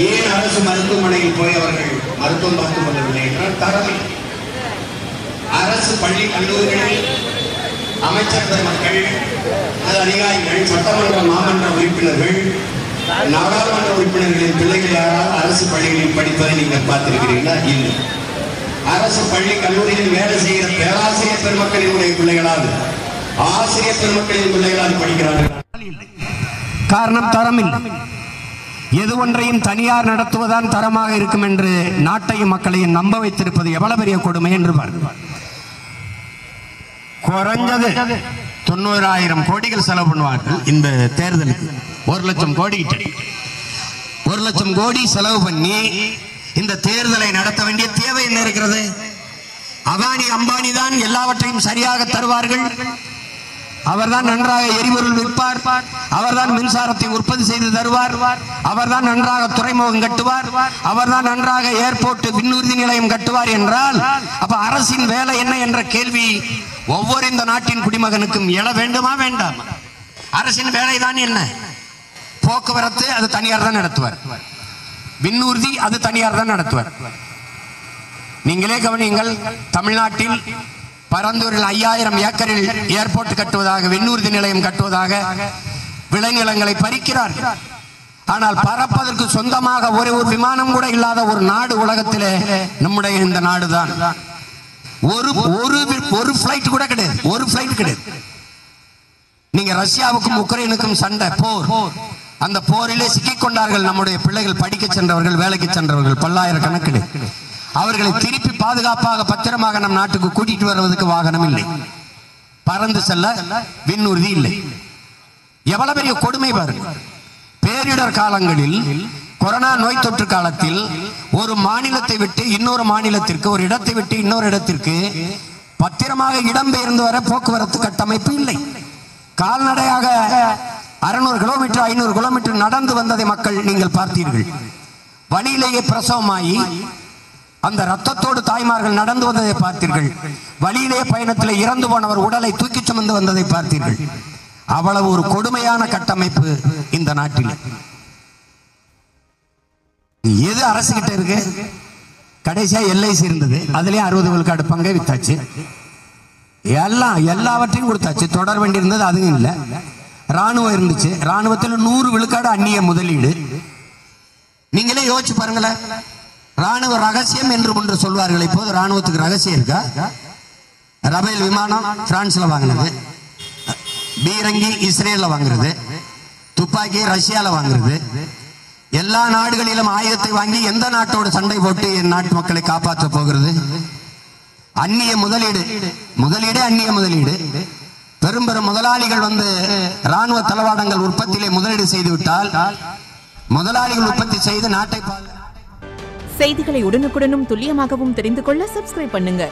ஏன் அரசு மருத்துவமனையில் போய் அவர்கள் மருத்துவம் பார்த்துக் கொள்ளவில்லை என்றால் தரவில்லை. அரசு பள்ளி கல்லூரிகளில் அமைச்சர் பெருமக்கள், அதிகாரிகள், சட்டமன்ற மாமன்ற உறுப்பினர்கள், நாடாளுமன்ற உறுப்பினர்களின் பிள்ளைகள் யாராவது அரசு பள்ளிகளில் படிப்பதை நீங்கள் பார்த்திருக்கிறீர்களா? இல்லை. அரசு பள்ளி கல்லூரியில் வேலை செய்கிற பேராசிரியர் பெருமக்களினுடைய பிள்ளைகளால், ஆசிரியர் பெருமக்களின் பிள்ளைகளால் படிக்கிறார்கள். காரணம் தரம் இல்லை. எது ஒன்றையும் தனியார் நடத்துவதுதான் தரமாக இருக்கும் என்று நாட்டையும் மக்களையும் நம்ப வைத்திருப்பது எவ்வளவு பெரிய கொடுமை என்று பாருங்கள். குறைஞ்சது 90,000 கோடிகள் செலவு பண்ணுவார்கள் இந்த தேர்தலுக்கு. 1 லட்சம் கோடி 1 லட்சம் கோடி செலவு பண்ணி இந்த தேர்தலை நடத்த வேண்டிய தேவை என்ன இருக்கிறது? அதானி அம்பானி தான் எல்லாவற்றையும் சரியாக தருவார்கள். அவர்தான் நன்றாக எரிபொருள் விற்பார், அவர்தான் மின்சாரத்தை உற்பத்தி செய்து தருவார், அவர்தான் நன்றாக துறைமுகம் கட்டுவார், அவர்தான் நன்றாக ஏர்போர்ட் விண்ணூர்தி நிலையம் கட்டுவார் என்றால் அப்ப அரசின் வேலை என்ன என்ற கேள்வி ஒவ்வொரு இந்த நாட்டின் குடிமகனுக்கும் எழ வேண்டுமா வேண்டாமா? அரசின் வேலைதான் என்ன? போக்குவரத்து அது தனியார் தான் நடத்துவார், விண்ணூர்தி அது தனியார் தான் நடத்துவார். நீங்களே கவனியுங்கள், தமிழ்நாட்டில் பரந்தூரில் 5000 ஏக்கரில் ஏர்போர்ட் கட்டுவதாக, விண்ணூர்தி நிலையம் கட்டுவதாக விளைநிலங்களை பறிக்கிறார். ஆனால் பறப்பதற்கு சொந்தமாக ஒரு விமானம் கூட இல்லாத ஒரு நாடு உலகத்திலே நம்முடைய இந்த நாடுதான். ஒரு பிளைட் கூட கிடையாது, ஒரு பிளைட் கிடையாது. நீங்க ரஷ்யாவுக்கும் உக்ரைனுக்கும் சண்டை, போர், அந்த போரிலே சிக்கிக் கொண்டார்கள் நம்முடைய பிள்ளைகள், படிக்க சென்றவர்கள், வேலைக்கு சென்றவர்கள் பல்லாயிரக்கணக்கில். அவர்களை திருப்பி பாதுகாப்பாக பத்திரமாக நம் நாட்டுக்கு கூட்டிட்டு வருவதற்கு வாகனம் இல்லை, பறந்து செல்ல விண்ணூர்தி இல்லை. எவ்வளவு பெரிய கொடுமை பாருங்க. பேரிடர் காலங்களில், கொரோனா நோய் தொற்று காலத்தில் ஒரு மாநிலத்தை விட்டு இன்னொரு மாநிலத்திற்கு, ஒரு இடத்தை விட்டு இன்னொரு இடத்திற்கு பத்திரமாக இடம்பெயர்ந்து வர போக்குவரத்து கட்டமைப்பு இல்லை. கால்நடையாக 600 கிலோமீட்டர் 500 கிலோமீட்டர் நடந்து வந்ததை மக்கள் நீங்கள் பார்த்தீர்கள். வழியிலேயே பிரசவமாகி அந்த ரத்தத்தோடு தாய்மார்கள் நடந்து வந்ததை பார்த்தீர்கள். வழியிலே பயணத்தில் இறந்து போனவர் உடலை தூக்கி சுமந்து வந்ததை பார்த்தீர்கள். அவ்வளவு ஒரு கொடுமையான கட்டமைப்பு இந்த நாட்டில். எது அரசு கிட்ட இருக்கு? கடைசியா LIC இருந்தது, அதுலயே 60 விழுக்காடு பங்கை வித்தாச்சு. எல்லாவற்றையும் கொடுத்தாச்சு. தொடர் வண்டி இருந்தது, அதுவும் இல்லை. ராணுவம் இருந்துச்சு, ராணுவத்தில் 100 விழுக்காடு அந்நிய முதலீடு. நீங்களே யோசிச்சு பாருங்களேன். ராணுவ ரகசியம் என்று ஒன்று சொல்வார்கள். இப்போது ராணுவத்துக்கு ரகசியம் இருக்கா? ரபேல் விமானம் பிரான்ஸ்ல வாங்கினது, பீரங்கி இஸ்ரேல்ல வாங்குறது, துப்பாக்கி ரஷ்யால வாங்குறது, எல்லா நாடுகளிலும் ஆயுதத்தை வாங்கி எந்த நாட்டோடு சண்டை போட்டு என் நாட்டு மக்களை காப்பாற்ற போகிறது? அந்நிய முதலீடு, அந்நிய முதலீடு. பெரும் பெரும் முதலாளிகள் வந்து ராணுவ தளவாடங்கள் உற்பத்தியிலே முதலீடு செய்து விட்டால், முதலாளிகள் உற்பத்தி செய்து நாட்டை செய்திகளை உடனுக்குடனும் துல்லியமாகவும் தெரிந்து கொள்ள சப்ஸ்கிரைப் பண்ணுங்க.